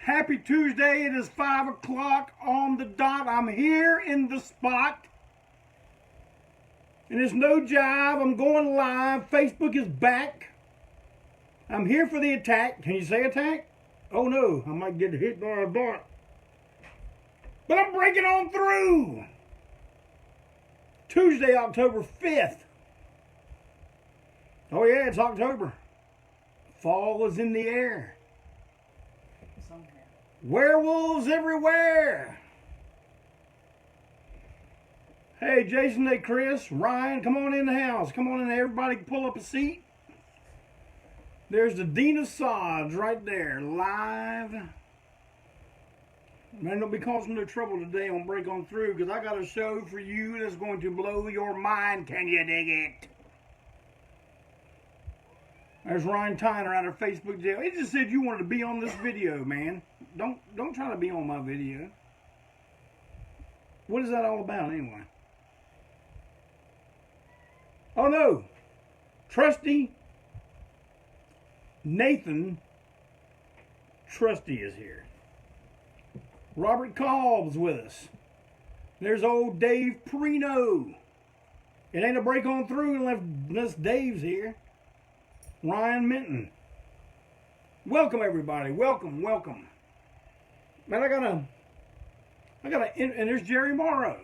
Happy Tuesday. It is 5 o'clock on the dot. I'm here in the spot. And it's no jive. I'm going live. Facebook is back. I'm here for the attack. Can you say attack? Oh no, I might get hit by a dart. But I'm breaking on through. Tuesday, October 5th. Oh yeah, it's October. Fall is in the air. Werewolves everywhere. Hey, Jason, hey, Chris, Ryan, come on in the house. Come on in, everybody, pull up a seat. There's the Dean of Sods right there, live. Man, don't be causing no trouble today on Break On Through, because I got a show for you that's going to blow your mind. Can you dig it? There's Ryan Tyner out of Facebook jail. He just said you wanted to be on this video, man. Don't try to be on my video. What is that all about anyway? Oh no. Trusty Nathan Trusty is here. Robert Cobb's with us. There's old Dave Perino. It ain't a Break On Through unless Dave's here. Ryan Minton. Welcome everybody. Welcome. Man, I gotta, and there's Jerry Morrow.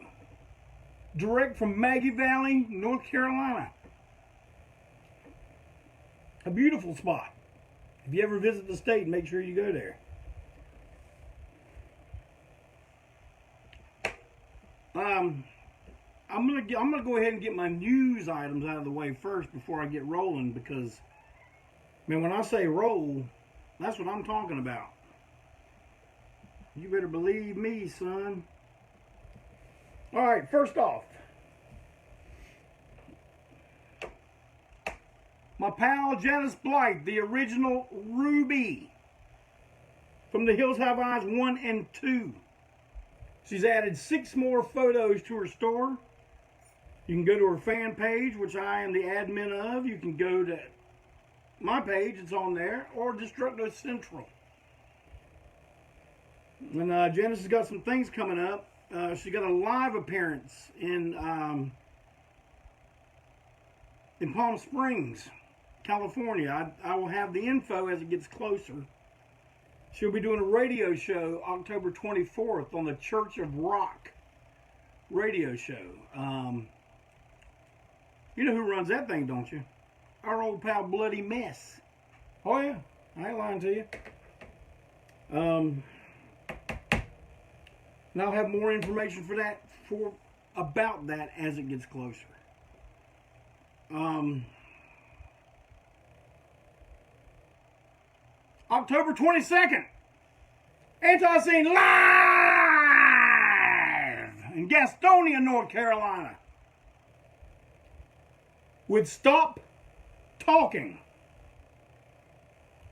Direct from Maggie Valley, North Carolina. A beautiful spot. If you ever visit the state, make sure you go there. I'm gonna go ahead and get my news items out of the way first before I get rolling, because man, when I say roll, that's what I'm talking about. You better believe me, son. All right, first off, my pal Janice Blight, the original Ruby from The Hills Have Eyes 1 and 2. She's added 6 more photos to her store. You can go to her fan page, which I am the admin of. You can go to my page, it's on there, or Destructo Central. And Janice has got some things coming up. She got a live appearance in Palm Springs, California. I will have the info as it gets closer. She'll be doing a radio show October 24th on the Church of Rock radio show. You know who runs that thing, don't you? Our old pal Bloody Mess. Oh yeah, I ain't lying to you. And I'll have more information about that as it gets closer. October 22nd, ANTiSEEN live in Gastonia, North Carolina, with Stop Talking.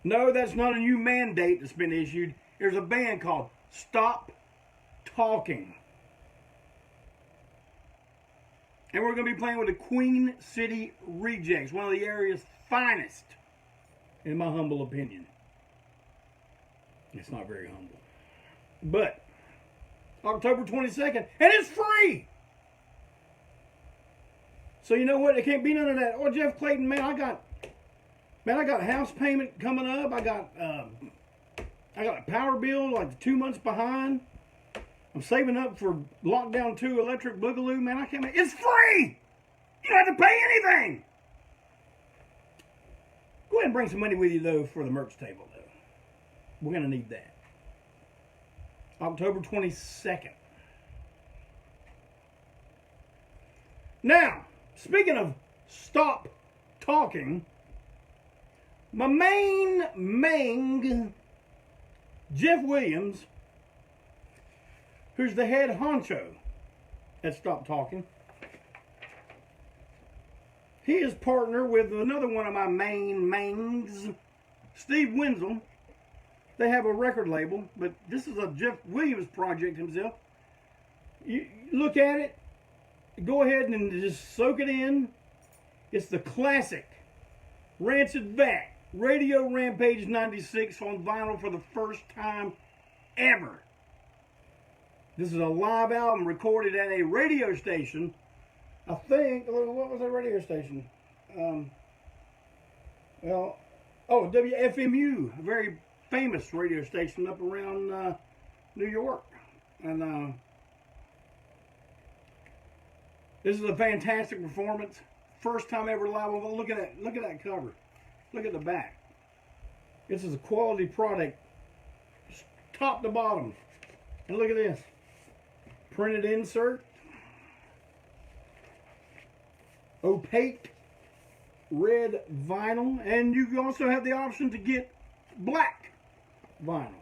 No, that's not a new mandate that's been issued. There's a band called Stop Talking. And we're going to be playing with the Queen City Rejects, one of the area's finest, in my humble opinion. It's not very humble. But October 22nd, and it's free! So you know what? It can't be none of that. Oh, Jeff Clayton, man, I got house payment coming up. I got a power bill like 2 months behind. I'm saving up for Lockdown 2 Electric Boogaloo. Man, I can't make it's free! You don't have to pay anything! Go ahead and bring some money with you, though, for the merch table, though. We're going to need that. October 22nd. Now, speaking of Stop Talking, my main Mang, Jeff Williams, who's the head honcho at Stop Talking, he is partner with another one of my main Mangs, Steve Wenzel. They have a record label, but this is a Jeff Williams project himself. You look at it, go ahead and just soak it in. It's the classic Rancid Vat Radio Rampage 96 on vinyl for the first time ever. This is a live album recorded at a radio station. I think, what was that radio station? WFMU, a very famous radio station up around New York. And this is a fantastic performance. First time ever live. Look at that cover. Look at the back. This is a quality product, top to bottom. And look at this. Printed insert. Opaque red vinyl. And you also have the option to get black vinyl.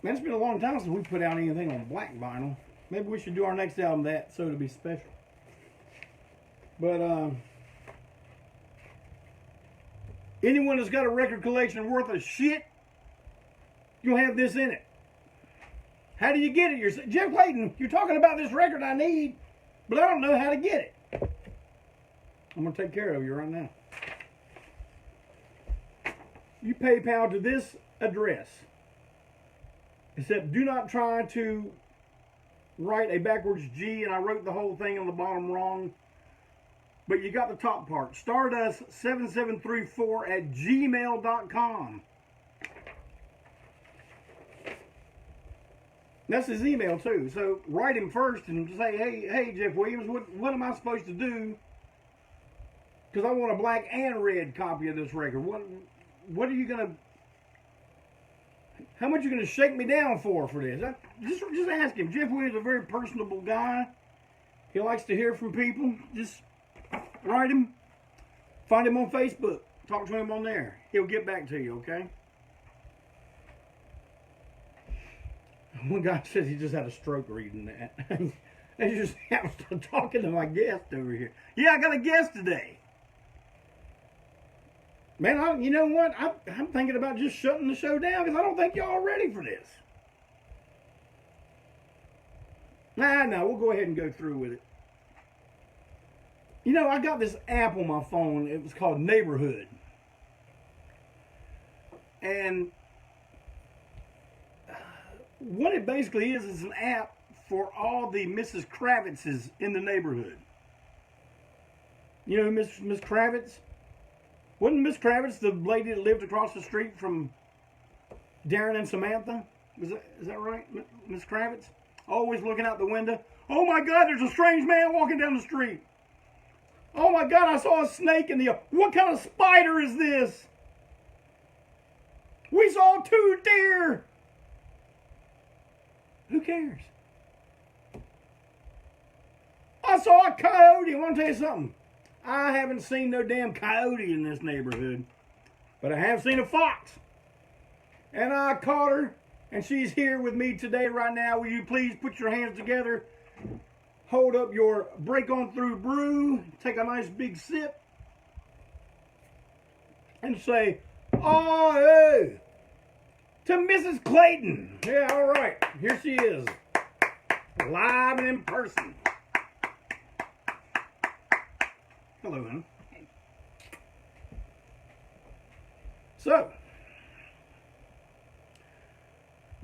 Man, it's been a long time since we put out anything on black vinyl. Maybe we should do our next album that, so it'll be special. But anyone that's got a record collection worth of shit, you'll have this in it. How do you get it? You're Jeff Clayton, you're talking about this record I need, but I don't know how to get it. I'm going to take care of you right now. You PayPal to this address. Except do not try to write a backwards G, and I wrote the whole thing on the bottom wrong. But you got the top part. Stardust7734@gmail.com. That's his email too. So write him first and say, hey Jeff Williams, what am I supposed to do? Because I want a black and red copy of this record. What are you gonna? How much are you gonna shake me down for this? Just ask him. Jeff Williams is a very personable guy. He likes to hear from people. Just write him. Find him on Facebook. Talk to him on there. He'll get back to you, okay? One guy says he just had a stroke reading that. I just started talking to my guest over here. Yeah, I got a guest today. Man, you know what? I'm thinking about just shutting the show down because I don't think y'all are ready for this. No, we'll go ahead and go through with it. You know, I got this app on my phone. It was called Neighborhood. And what it basically is an app for all the Mrs. Kravitzes in the neighborhood. You know Miss Kravitz? Wasn't Miss Kravitz the lady that lived across the street from Darren and Samantha? Is that right, Miss Kravitz? Always looking out the window. Oh my God, there's a strange man walking down the street. Oh my God, I saw a snake in the... What kind of spider is this? We saw 2 deer. Who cares? I saw a coyote. I want to tell you something. I haven't seen no damn coyote in this neighborhood. But I have seen a fox. And I caught her. And she's here with me today right now. Will you please put your hands together? Hold up your break on through brew. Take a nice big sip. And say, oh, hey, to Mrs. Clayton. Yeah, all right. Here she is. Live and in person. Hello, honey. So,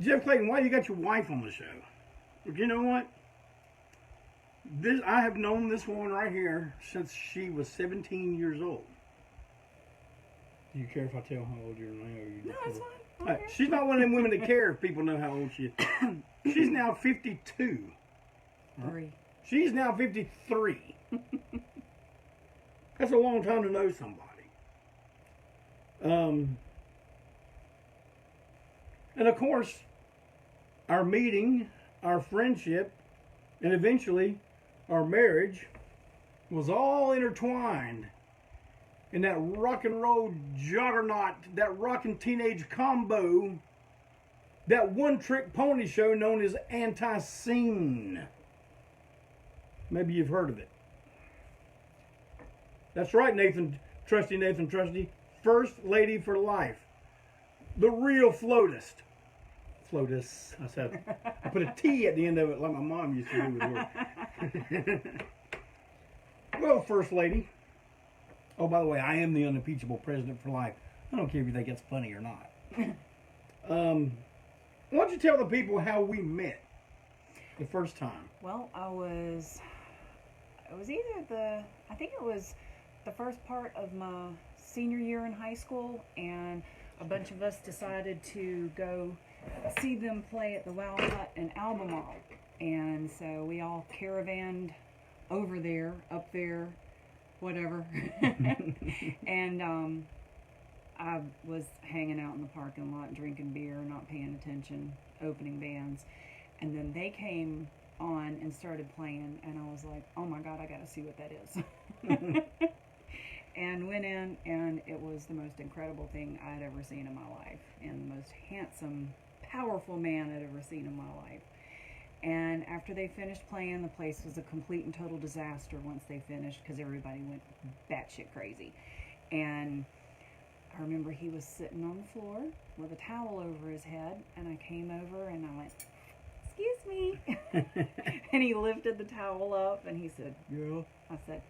Jeff Clayton, why you got your wife on the show? You know what? I have known this woman right here since she was 17 years old. Do you care if I tell how old you are now? No, it's fine. Right. She's not one of them women that care if people know how old she is. She's now 52. Three. She's now 53. That's a long time to know somebody. And of course, our meeting, our friendship, and eventually our marriage was all intertwined in that rock and roll juggernaut, that rockin' teenage combo, that one-trick pony show known as ANTiSEEN. Maybe you've heard of it. That's right, Nathan Trusty. First lady for life. The real floatist. Floatist. I put a T at the end of it like my mom used to do with work. Well, First Lady. Oh, by the way, I am the unimpeachable president for life. I don't care if you think it's funny or not. Why don't you tell the people how we met the first time? Well, it was either I think it was the first part of my senior year in high school, and a bunch of us decided to go see them play at the Wow Hut in Albemarle. And so we all caravanned over there, up there, whatever. And I was hanging out in the parking lot, drinking beer, not paying attention, opening bands. And then they came on and started playing, and I was like, oh my God, I gotta see what that is. And went in, and it was the most incredible thing I'd ever seen in my life, and the most handsome, powerful man I'd ever seen in my life. And after they finished playing, the place was a complete and total disaster once they finished, because everybody went batshit crazy. And I remember he was sitting on the floor with a towel over his head, and I came over and I went, excuse me. And he lifted the towel up and he said, yeah. I said,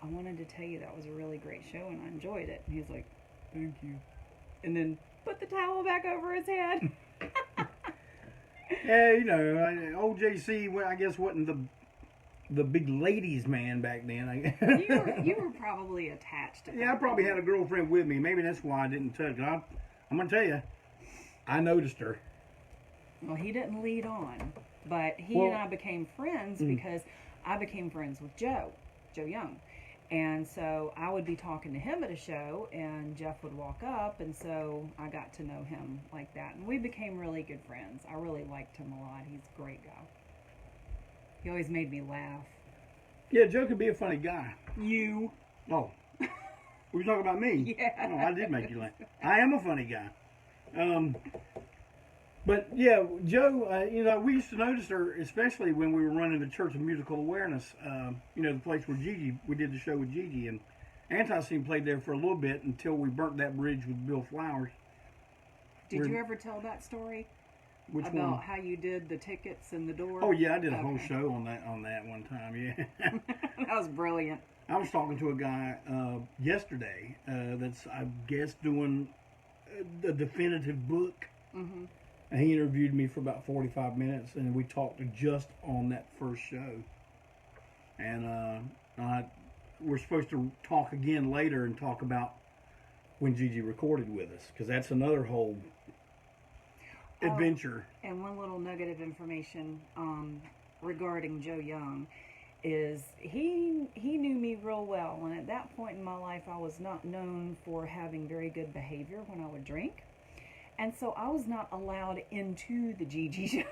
I wanted to tell you that was a really great show and I enjoyed it. And he's like, thank you. And then put the towel back over his head. Yeah, you know, old JC, well, I guess wasn't the big ladies man back then. You were probably attached to Yeah, I probably had a girlfriend with me. Maybe that's why I didn't touch her. I'm going to tell you, I noticed her. Well, he didn't lead on, but he and I became friends because I became friends with Joe Young. And so I would be talking to him at a show, and Jeff would walk up, and so I got to know him like that. And we became really good friends. I really liked him a lot. He's a great guy. He always made me laugh. Yeah, Joe could be a funny guy. You. Oh. Were you talking about me? Yeah. Oh, I did make you laugh. I am a funny guy. But yeah, Joe, you know, we used to notice her, especially when we were running the Church of Musical Awareness, you know, the place where we did the show with Gigi, and ANTiSEEN played there for a little bit until we burnt that bridge with Bill Flowers. Did you ever tell that story? Which about one? How you did the tickets and the door? Oh yeah, I did a whole show on that one time, yeah. That was brilliant. I was talking to a guy yesterday that's, I guess, doing a definitive book. Mm-hmm. And he interviewed me for about 45 minutes, and we talked just on that first show. And we're supposed to talk again later and talk about when Gigi recorded with us, because that's another whole adventure. And one little nugget of information regarding Joe Young is he knew me real well, and at that point in my life I was not known for having very good behavior when I would drink. And so I was not allowed into the Gigi show.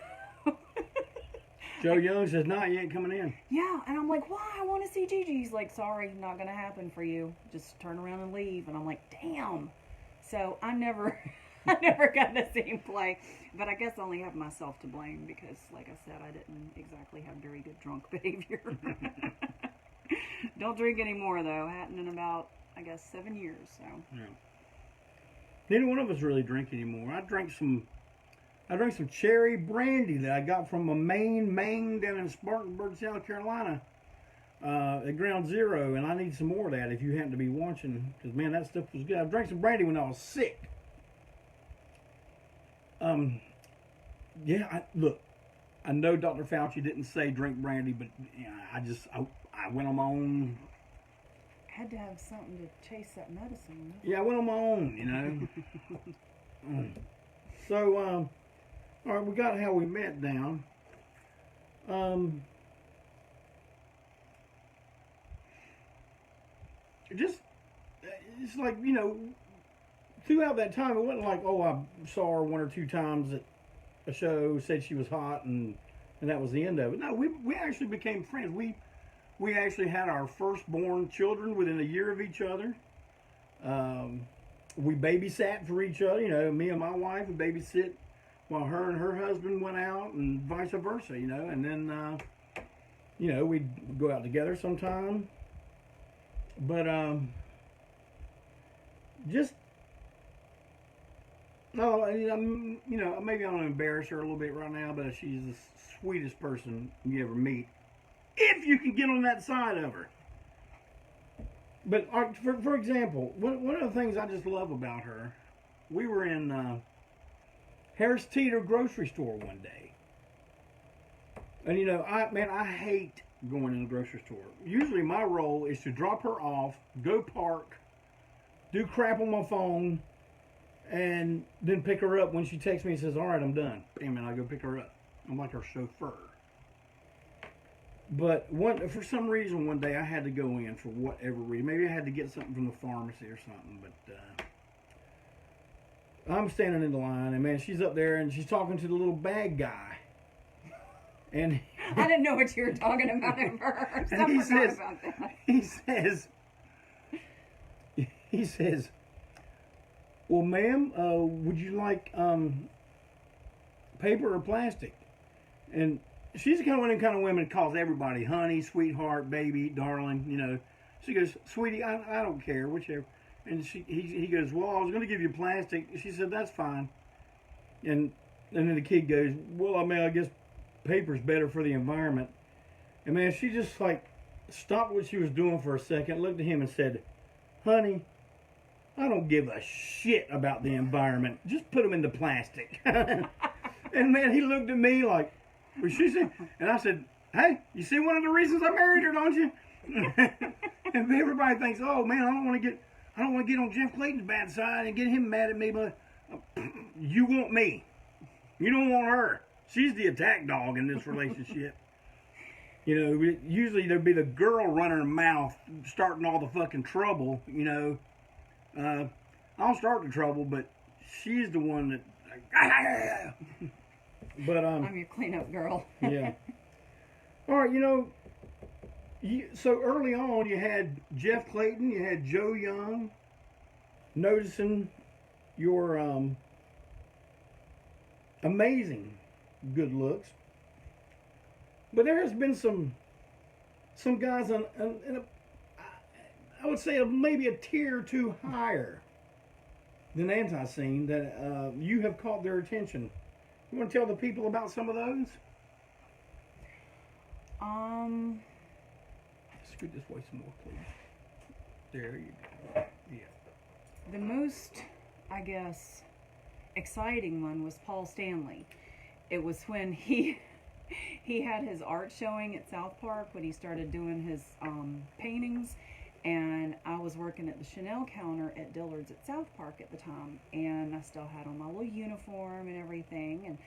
Joe Young says, "No, you ain't coming in." Yeah, and I'm like, "Why? I want to see Gigi." He's like, "Sorry, not going to happen for you. Just turn around and leave." And I'm like, "Damn." So I never got to see him play. But I guess I only have myself to blame because, like I said, I didn't exactly have very good drunk behavior. Don't drink anymore, though. Hadn't in about, I guess, 7 years. So. Yeah. Neither one of us really drink anymore. I drank some cherry brandy that I got from a Maine down in Spartanburg, South Carolina, at Ground Zero, and I need some more of that if you happen to be watching, because man, that stuff was good. I drank some brandy when I was sick. Yeah, look, I know Dr. Fauci didn't say drink brandy, but you know, I went on my own. Had to have something to chase that medicine. Yeah, I went on my own, you know. So, all right, we got how we met down. It's like, you know, throughout that time, it wasn't like, oh, I saw her one or two times at a show, said she was hot, and that was the end of it. No, we actually became friends. We actually had our firstborn children within a year of each other. We babysat for each other. You know, me and my wife would babysit while her and her husband went out, and vice versa. You know, and then you know, we'd go out together sometime. But just no, you know, maybe I'm gonna embarrass her a little bit right now, but she's the sweetest person you ever meet. If you can get on that side of her. But for example, one of the things I just love about her, we were in Harris Teeter grocery store one day. And you know, I hate going in the grocery store. Usually my role is to drop her off, go park, do crap on my phone, and then pick her up when she texts me and says, all right, I'm done. And I go pick her up. I'm like her chauffeur. But for some reason one day I had to go in for whatever reason. Maybe I had to get something from the pharmacy or something. But I'm standing in the line, and man, she's up there and she's talking to the little bag guy. And I didn't know what you were talking about at first. And I he forgot says, about that. he says, well, ma'am, would you like paper or plastic? And she's the kind of women that calls everybody honey, sweetheart, baby, darling, you know. She goes, sweetie, I don't care, whichever. And he goes, well, I was going to give you plastic. She said, that's fine. And then the kid goes, well, I guess paper's better for the environment. And man, she just like stopped what she was doing for a second, looked at him and said, honey, I don't give a shit about the environment. Just put them in the plastic. And man, he looked at me like, well, she said, and I said, hey, you see one of the reasons I married her, don't you? And everybody thinks, oh man, I don't want to get on Jeff Clayton's bad side and get him mad at me, but you want me. You don't want her. She's the attack dog in this relationship. You know, usually there'd be the girl running her mouth, starting all the fucking trouble, you know. I'll start the trouble, but she's the one that... But I'm your cleanup girl. Yeah. All right, you know, so early on you had Jeff Clayton, you had Joe Young noticing your amazing good looks. But there has been some guys I would say maybe a tier or two higher than ANTiSEEN that you have caught their attention. You want to tell the people about some of those? Scoot this way some more, please. There you go. Yeah. The most, I guess, exciting one was Paul Stanley. It was when he had his art showing at South Park when he started doing his paintings, and I was working at the Chanel counter at Dillard's at South Park at the time, and I still had on my little uniform and everything, and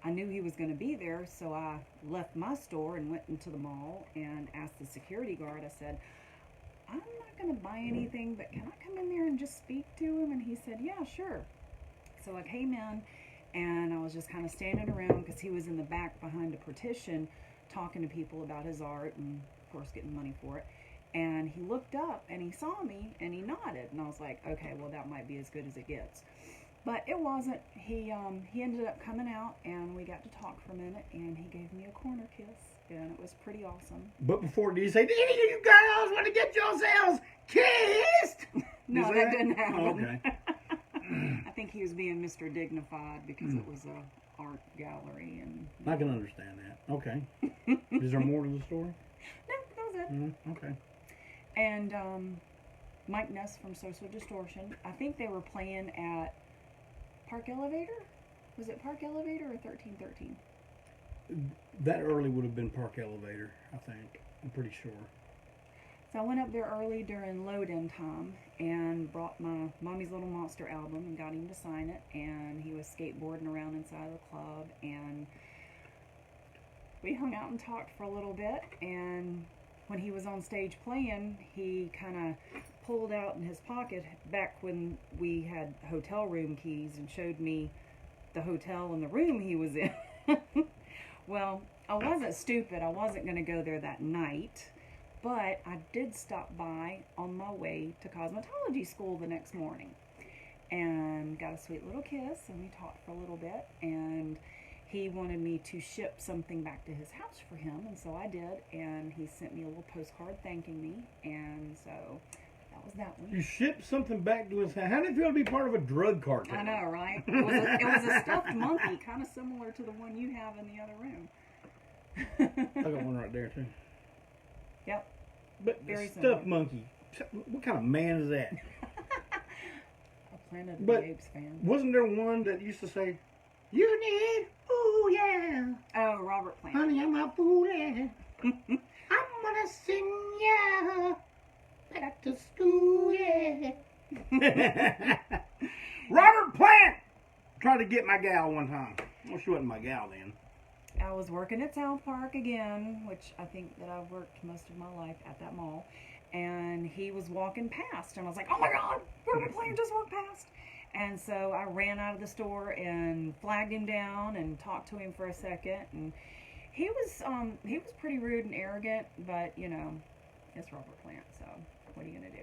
I knew he was going to be there, so I left my store and went into the mall and asked the security guard. I said, I'm not going to buy anything, but can I come in there and just speak to him? And he said, yeah, sure. So I came in, and I was just kind of standing around because he was in the back behind a partition talking to people about his art and, of course, getting money for it. And he looked up, and he saw me, and he nodded. And I was like, okay, well, that might be as good as it gets. But it wasn't. He ended up coming out, and we got to talk for a minute, and he gave me a corner kiss, and it was pretty awesome. But before, did he say, you girls want to get yourselves kissed? No, that didn't happen. Oh, okay. I think he was being Mr. Dignified because it was a art gallery. And I can understand that. Okay. Is there more to the story? No, that was it. Mm-hmm. Okay. And Mike Ness from Social Distortion, I think they were playing at Park Elevator? Was it Park Elevator or 1313? That early would have been Park Elevator, I think. I'm pretty sure. So I went up there early during load-in time and brought my Mommy's Little Monster album and got him to sign it. And he was skateboarding around inside the club. And we hung out and talked for a little bit. And when he was on stage playing, he kind of pulled out in his pocket back when we had hotel room keys and showed me the hotel and the room he was in. Well, I wasn't stupid. I wasn't going to go there that night, but I did stop by on my way to cosmetology school the next morning and got a sweet little kiss, and we talked for a little bit, and he wanted me to ship something back to his house for him, and so I did, and he sent me a little postcard thanking me, and so that was that one. You shipped something back to his house. How did it feel to be part of a drug cartel? I know, right? It was a stuffed monkey, kind of similar to the one you have in the other room. I got one right there, too. Yep. But Very stuffed similar. monkey. What kind of man is that? A Planet of But the Apes fan. wasn't there one that used to say, You need, ooh yeah. Oh, Robert Plant. Honey, I'm a fool, yeah. I'm gonna sing, yeah. Back to school, yeah. Robert Plant tried to get my gal one time. Well, she wasn't my gal then. I was working at South Park again, which I think that I've worked most of my life at that mall. And he was walking past, and I was like, oh my God, Robert Plant just walked past. And so I ran out of the store and flagged him down and talked to him for a second. And he was pretty rude and arrogant, but you know, it's Robert Plant, so what are you gonna do?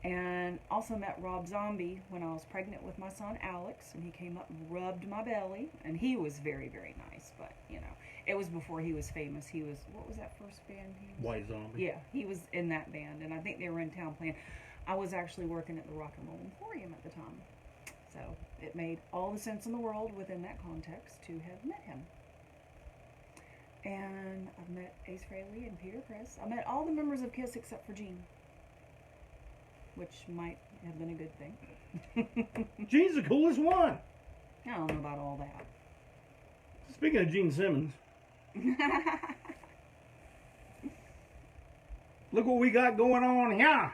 And also met Rob Zombie when I was pregnant with my son Alex, and he came up and rubbed my belly, and he was very, very nice, but you know, it was before he was famous. He was, what was that first band he was? White Zombie. Yeah, he was in that band, and I think they were in town playing. I was actually working at the Rock and Roll Emporium at the time, so it made all the sense in the world within that context to have met him. And I've met Ace Frehley and Peter Prez. I met all the members of KISS except for Gene, which might have been a good thing. Gene's the coolest one. I don't know about all that. Speaking of Gene Simmons, look what we got going on here.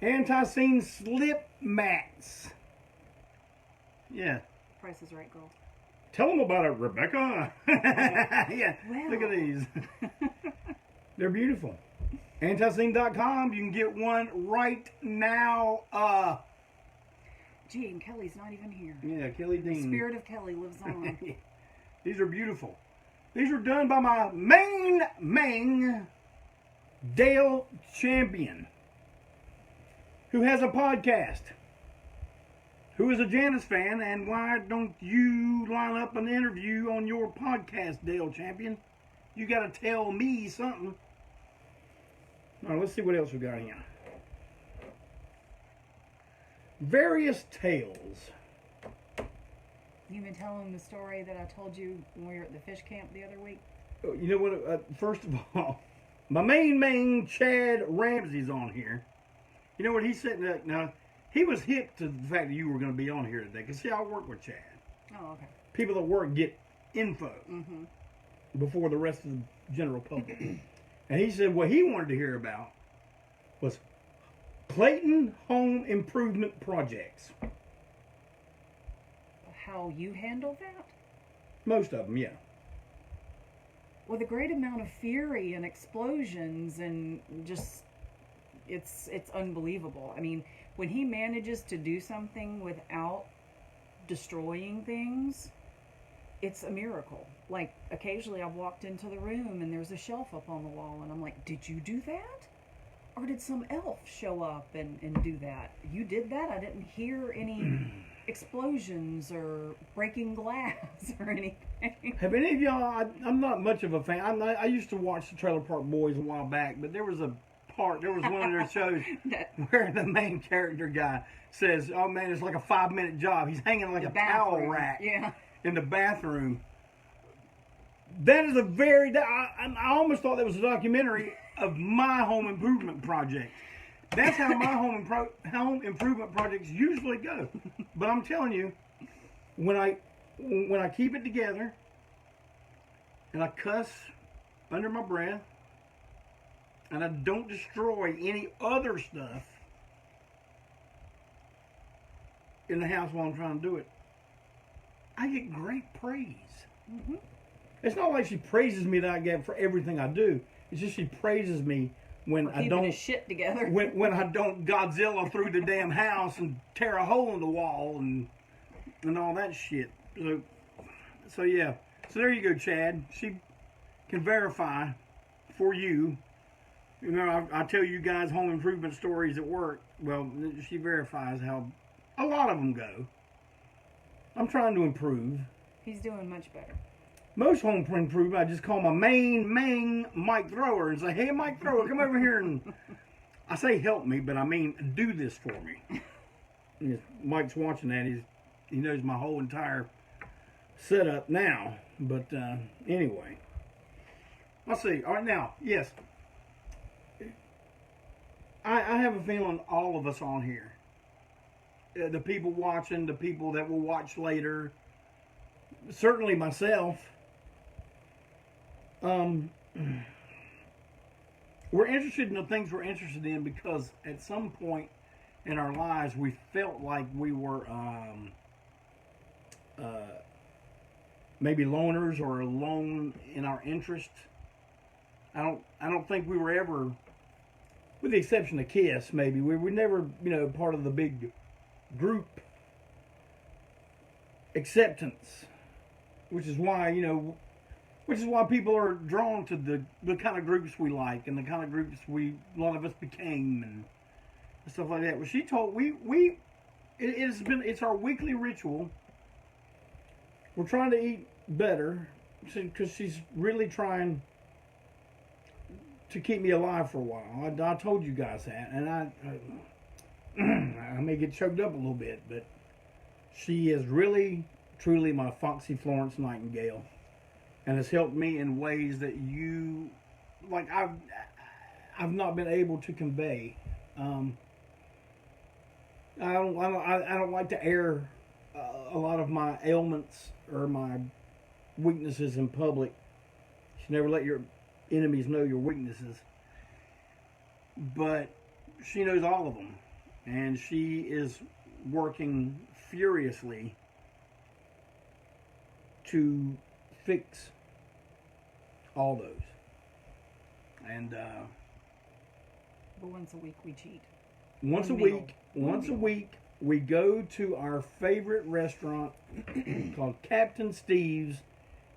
ANTiSEEN slip mats. Yeah. Price is Right, girl. Tell them about it, Rebecca. Yeah, Well. look at these. They're beautiful. ANTiSEEN.com. You can get one right now. Gee, and Kelly's not even here. Yeah, Kelly The Dean. spirit of Kelly lives on. These are beautiful. These are done by my main Dale Champion, who has a podcast, who is a Janice fan, and why don't you line up an interview on your podcast, Dale Champion? You got to tell me something. All right, let's see what else we got here. Various tales. You been telling the story that I told you when we were at the fish camp the other week? You know what? First of all, my main Chad Ramsey's on here. You know what he's sitting there now? He was hip to the fact that you were going to be on here today. Because, see, I work with Chad. Oh, okay. People that work get info before the rest of the general public. And he said what he wanted to hear about was Clayton home improvement projects. How you handle that? Most of them, yeah. With a great amount of fury and explosions and just, it's unbelievable. I mean, when he manages to do something without destroying things, it's a miracle. Like, occasionally I've walked into the room and there's a shelf up on the wall and I'm like, did you do that? Or did some elf show up and do that? You did that? I didn't hear any explosions or breaking glass or anything. Have any of y'all, I'm not much of a fan. I used to watch the Trailer Park Boys a while back, but there was one of their shows where the main character guy says, oh man, it's like a 5-minute job. He's hanging like a towel rack in the bathroom. That is I almost thought that was a documentary of my home improvement project. That's how my home improvement projects usually go. But I'm telling you, when I keep it together and I cuss under my breath and I don't destroy any other stuff in the house while I'm trying to do it, I get great praise. It's not like she praises me that I get for everything I do. It's just she praises me when I don't his shit together. when I don't Godzilla through the damn house and tear a hole in the wall and all that shit. So yeah. So there you go, Chad. She can verify for you. You know, I tell you guys home improvement stories at work. Well, she verifies how a lot of them go. I'm trying to improve. He's doing much better. Most home improvement, I just call my main Mike Thrower and say, hey, Mike Thrower, come over here and I say help me, but I mean do this for me. And Mike's watching that. He knows my whole entire setup now. But anyway, let's see. All right, now, yes. I have a feeling all of us on here, the people watching, the people that will watch later, certainly myself. We're interested in the things we're interested in because at some point in our lives we felt like we were maybe loners or alone in our interest. I don't think we were ever, with the exception of Kiss, maybe we were never part of the big group acceptance, which is why people are drawn to the kind of groups we like and the kind of groups a lot of us became and stuff like that. Well, she told it's our weekly ritual. We're trying to eat better because she's really trying to keep me alive for a while. I told you guys that, and I may get choked up a little bit, but she is really, truly my Foxy Florence Nightingale, and has helped me in ways that I've not been able to convey. I don't like to air a lot of my ailments or my weaknesses in public. You should never let your enemies know your weaknesses. But she knows all of them, and she is working furiously to fix all those. And but once a week we cheat. Once a week, we go to our favorite restaurant called Captain Steve's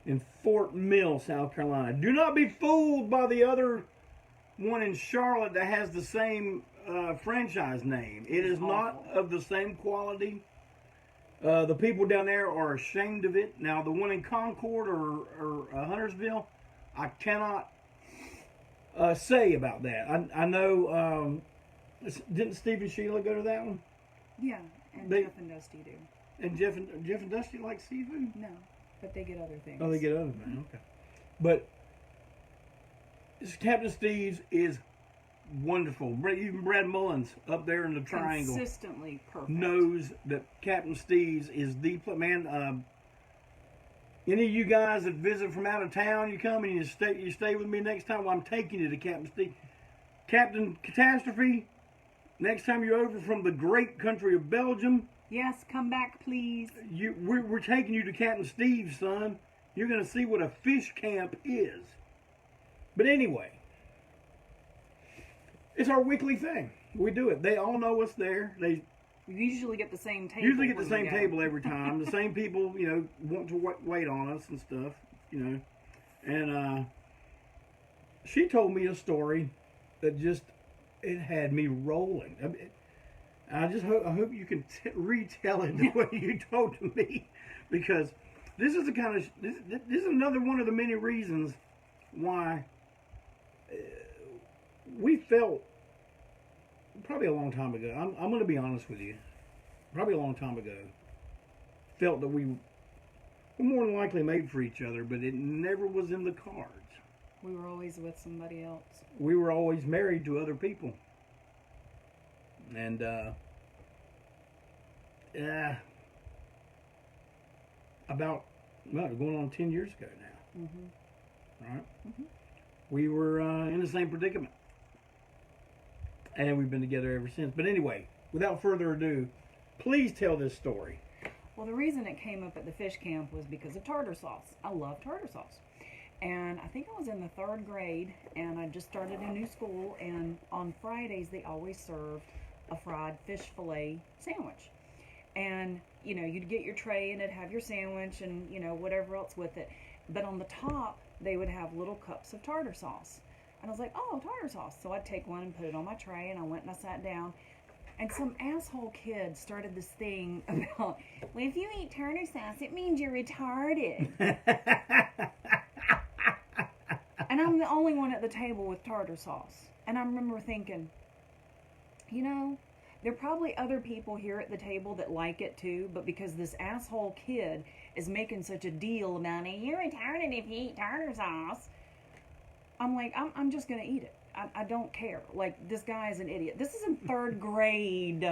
in Fort Mill, South Carolina. Do not be fooled by the other one in Charlotte that has the same franchise name. It is not of the same quality. The people down there are ashamed of it. Now, the one in Concord or Huntersville, I cannot say about that. I know, didn't Steve and Sheila go to that one? Yeah, and Jeff and Dusty do. And Jeff and Dusty like seafood? No, but they get other things. Oh, they get other things, okay. But Captain Steve's is wonderful. Even Brad Mullins up there in the triangle consistently perfect. Knows that Captain Steve's is the man. Any of you guys that visit from out of town, you come and you stay with me next time. Well, I'm taking you to Captain Steve. Captain Catastrophe, next time you're over from the great country of Belgium. Yes, come back, please. We're taking you to Captain Steve's, son. You're going to see what a fish camp is. But anyway, it's our weekly thing. We do it. They all know us there. They usually get the same table. Usually get the same table every time. The same people, want to wait on us and stuff, And she told me a story that it had me rolling. I hope you can retell it the way you told to me, because this is this is another one of the many reasons why we felt, probably a long time ago, I'm going to be honest with you, probably a long time ago, felt that we were more than likely made for each other, but it never was in the cards. We were always with somebody else. We were always married to other people. And, going on 10 years ago now. Mm-hmm. Right? Mm-hmm. We were in the same predicament. And we've been together ever since. But anyway, without further ado, please tell this story. Well, the reason it came up at the fish camp was because of tartar sauce. I love tartar sauce. And I think I was in the 3rd grade, and I just started a new school, and on Fridays they always served a fried fish fillet sandwich. And, you'd get your tray, and it'd have your sandwich and, whatever else with it. But on the top, they would have little cups of tartar sauce. And I was like, oh, tartar sauce. So I'd take one and put it on my tray, and I went and I sat down. And some asshole kid started this thing about, well, if you eat tartar sauce, it means you're retarded. And I'm the only one at the table with tartar sauce. And I remember thinking, there are probably other people here at the table that like it too, but because this asshole kid is making such a deal about it, you're retarded if you eat tartar sauce, I'm like, I'm just going to eat it. I don't care. Like, this guy is an idiot. This is in 3rd grade.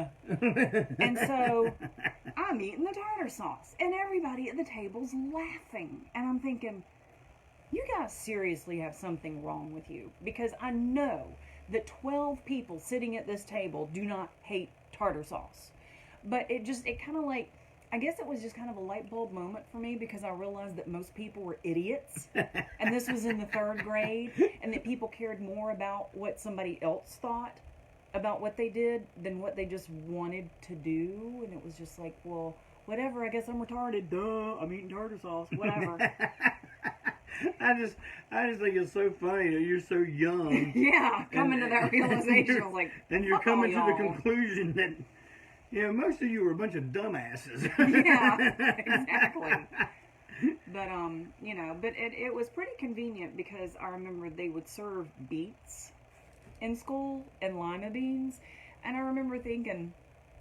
And so I'm eating the tartar sauce. And everybody at the table's laughing. And I'm thinking, you guys seriously have something wrong with you. Because I know that 12 people sitting at this table do not hate tartar sauce. But it kind of like, I guess it was just kind of a light bulb moment for me, because I realized that most people were idiots. And this was in the 3rd grade. And that people cared more about what somebody else thought about what they did than what they just wanted to do. And it was just like, well, whatever, I guess I'm retarded. Duh, I'm eating tartar sauce. Whatever. I just think it's so funny that you're so young. Yeah, coming to that realization. I was like, and you're coming to the y'all. conclusion that, most of you are a bunch of dumbasses. Yeah, exactly. But, but it was pretty convenient, because I remember they would serve beets in school and lima beans. And I remember thinking,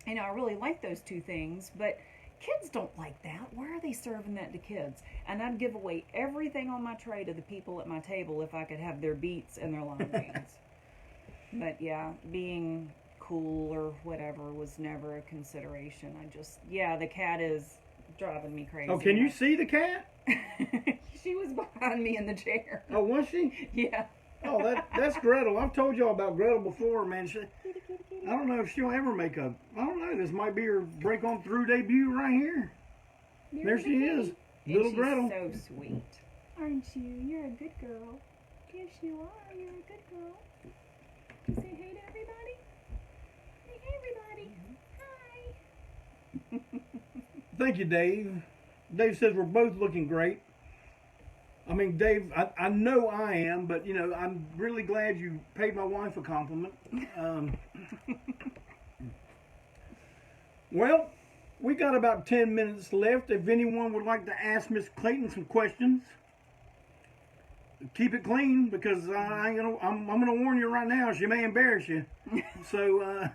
I really like those 2 things, but kids don't like that. Why are they serving that to kids? And I'd give away everything on my tray to the people at my table if I could have their beets and their lima beans. But yeah, being cool or whatever was never a consideration. The cat is driving me crazy. Oh, can you see the cat? She was behind me in the chair. Oh, was she? Yeah. Oh, that's Gretel. I've told y'all about Gretel before, man. I don't know if she'll ever I don't know, this might be her break on through debut right here. There she is, little Gretel. So sweet. Aren't you? You're a good girl. Yes, you are. You're a good girl. Say hey to everybody. Hey, everybody. Hi. Thank you, Dave. Dave says we're both looking great. I mean, Dave, I know I am, but, I'm really glad you paid my wife a compliment. Well, we got about 10 minutes left. If anyone would like to ask Miss Clayton some questions, keep it clean, because I'm going to warn you right now, she may embarrass you. So,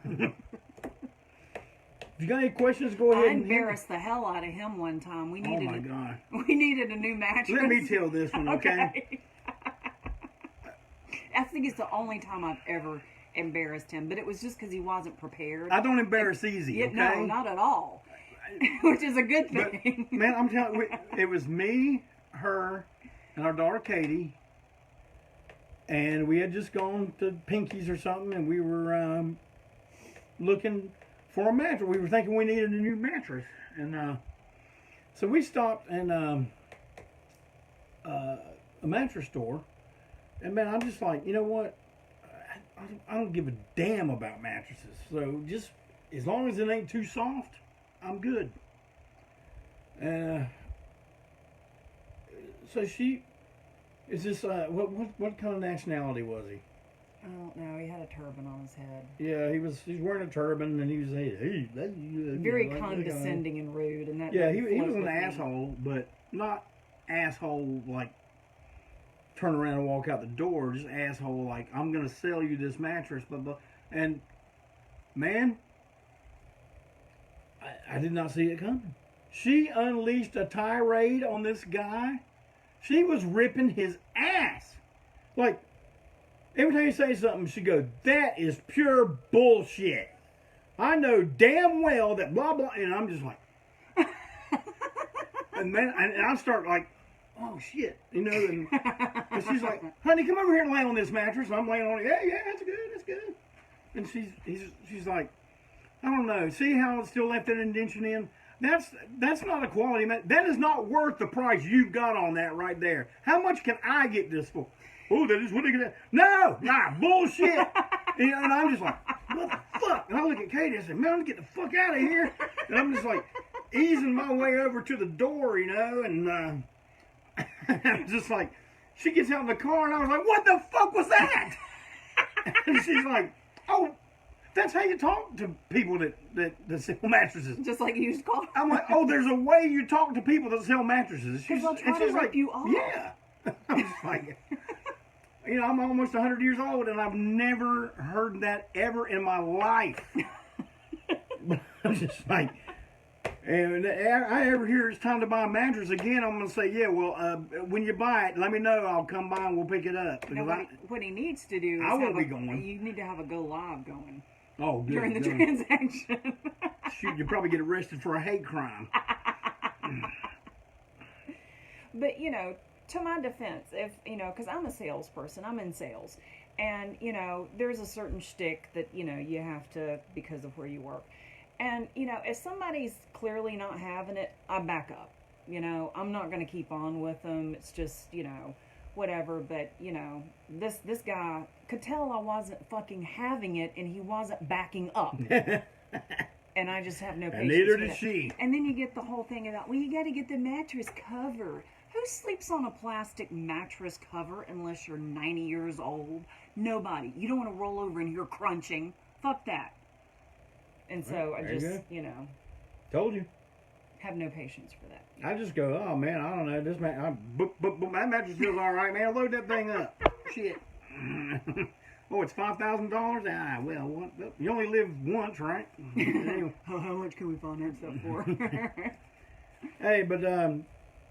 if you got any questions, go ahead. I embarrassed the hell out of him one time. We needed oh my God. We needed a new mattress. Let me tell this one, okay? I think it's the only time I've ever embarrassed him, but it was just because he wasn't prepared. I don't embarrass easy, okay? No, not at all. Which is a good thing. But, man, I'm telling you, it was me, her, and our daughter Katie, and we had just gone to Pinky's or something, and we were looking for a mattress. We were thinking we needed a new mattress, and so we stopped in a mattress store, and man, I'm just like, you know what? I don't give a damn about mattresses. So just as long as it ain't too soft, I'm good. So she is this. What kind of nationality was he? I don't know. He had a turban on his head. Yeah, he's wearing a turban, and he was Very condescending and rude, and that. Yeah, he was an asshole, but not asshole like turn around and walk out the door. Just asshole like, I'm gonna sell you this mattress, blah blah. And man, I did not see it coming. She unleashed a tirade on this guy. She was ripping his ass. Like, every time you say something, she goes, that is pure bullshit. I know damn well that blah, blah. And I'm just like, and then and I start like, oh shit. And she's like, honey, come over here and lay on this mattress. And I'm laying on it. Yeah, that's good, that's good. And she's like, I don't know. See how it's still left that indentation in? That's not a quality mattress. That is not worth the price you've got on that right there. How much can I get this for? Oh, that is what they get. No, bullshit. And I'm just like, what the fuck? And I look at Katie and I said, man, get the fuck out of here. And I'm just like easing my way over to the door, and I'm just like, she gets out in the car and I was like, what the fuck was that? And she's like, oh, that's how you talk to people that sell mattresses. Just like used car. I'm like, oh, there's a way you talk to people that sell mattresses. Because they'll try to rip you off. Yeah. I'm just like, I'm almost 100 years old, and I've never heard that ever in my life. I'm just like, And I ever hear it's time to buy a mattress again, I'm gonna say, yeah. Well, when you buy it, let me know. I'll come by and we'll pick it up. Now, what he needs to do is I won't be going. You need to have a go live going. Oh, good. During the transaction. Shoot, you probably get arrested for a hate crime. But, you know, to my defense, if, you know, because I'm a salesperson, I'm in sales. And, you know, there's a certain shtick that, you know, you have to, because of where you work. And, you know, if somebody's clearly not having it, I back up. You know, I'm not going to keep on with them. It's just, you know, whatever. But, you know, this guy could tell I wasn't fucking having it, and he wasn't backing up. And I just have no patience. And neither with did it. she. And then you get the whole thing about, well, you got to get the mattress cover. Who sleeps on a plastic mattress cover unless you're 90 years old? Nobody. You don't want to roll over and hear crunching. Fuck that. And so I just, you know. Told you. Have no patience for that. I just go, oh man, I don't know. This that mattress feels all right, man. Load that thing up. Shit. Oh, it's $5,000? Ah, well, you only live once, right? Anyway. How much can we finance that for? Hey, but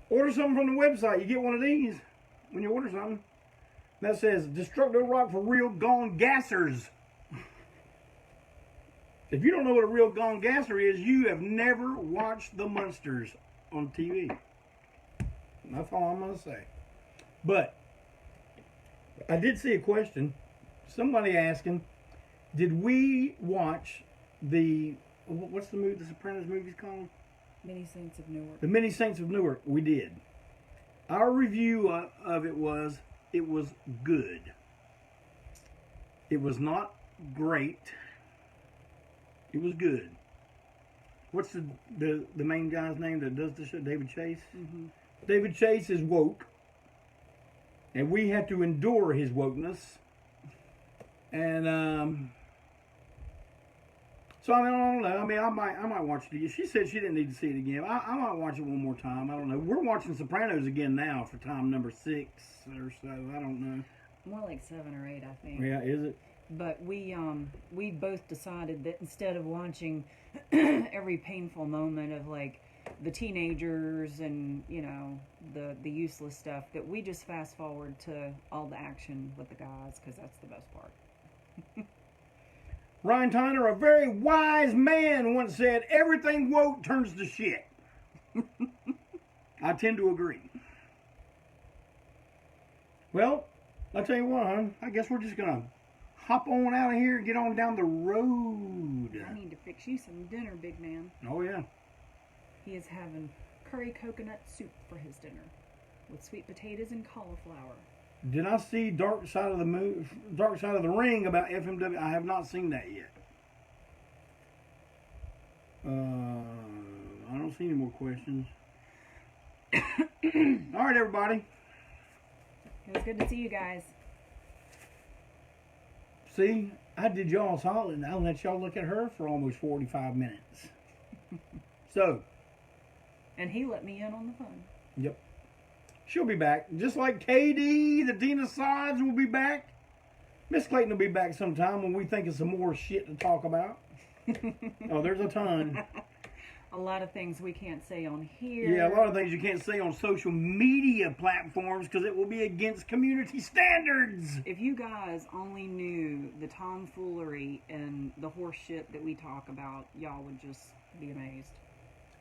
order something from the website. You get one of these when you order something. That says, Destructo Rock for real gone gassers. If you don't know what a real gone gasser is, you have never watched the Munsters on TV. That's all I'm going to say. But I did see a question. Somebody asking, did we watch what's the movie, the Sopranos movie's called? Many Saints of Newark. The Many Saints of Newark. We did. Our review of it was good. It was not great. It was good. What's the main guy's name that does the show? David Chase? Mm-hmm. David Chase is woke. And we have to endure his wokeness. And so I mean, I don't know. I mean, I might watch it again. She said she didn't need to see it again. I might watch it one more time. I don't know. We're watching Sopranos again now for time number 6 or so. I don't know. More like 7 or 8, I think. Yeah, is it? But we both decided that instead of watching every painful moment of like the teenagers and, you know, the useless stuff, that we just fast forward to all the action with the guys, because that's the best part. Ryan Tyner, a very wise man, once said, everything woke turns to shit. I tend to agree. Well, I'll tell you what, hon, I guess we're just going to hop on out of here and get on down the road. I need to fix you some dinner, big man. Oh, yeah. He is having curry coconut soup for his dinner with sweet potatoes and cauliflower. Did I see Dark Side of the Ring about FMW? I have not seen that yet. I don't see any more questions. All right, everybody. It was good to see you guys. See, I did y'all solid, and I'll let y'all look at her for almost 45 minutes. So. And he let me in on the fun. Yep. She'll be back. Just like KD, the Dean of Sods will be back. Miss Clayton will be back sometime when we think of some more shit to talk about. Oh, there's a ton. A lot of things we can't say on here. Yeah, a lot of things you can't say on social media platforms because it will be against community standards. If you guys only knew the tomfoolery and the horse shit that we talk about, y'all would just be amazed.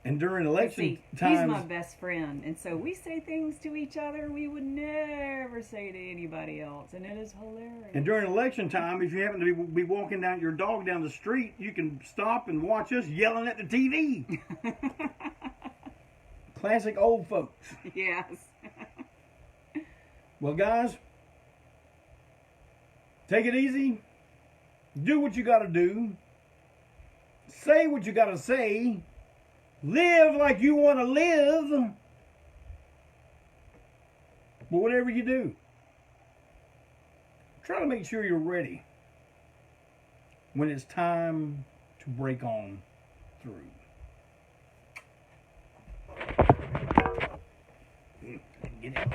And during election times, he's my best friend, and so we say things to each other we would never say to anybody else, and it is hilarious. And during election time, if you happen to be walking your dog down the street, you can stop and watch us yelling at the TV. Classic old folks. Yes. Well, guys, take it easy. Do what you got to do. Say what you got to say. Live like you want to live. But whatever you do, try to make sure you're ready when it's time to break on through. Get it?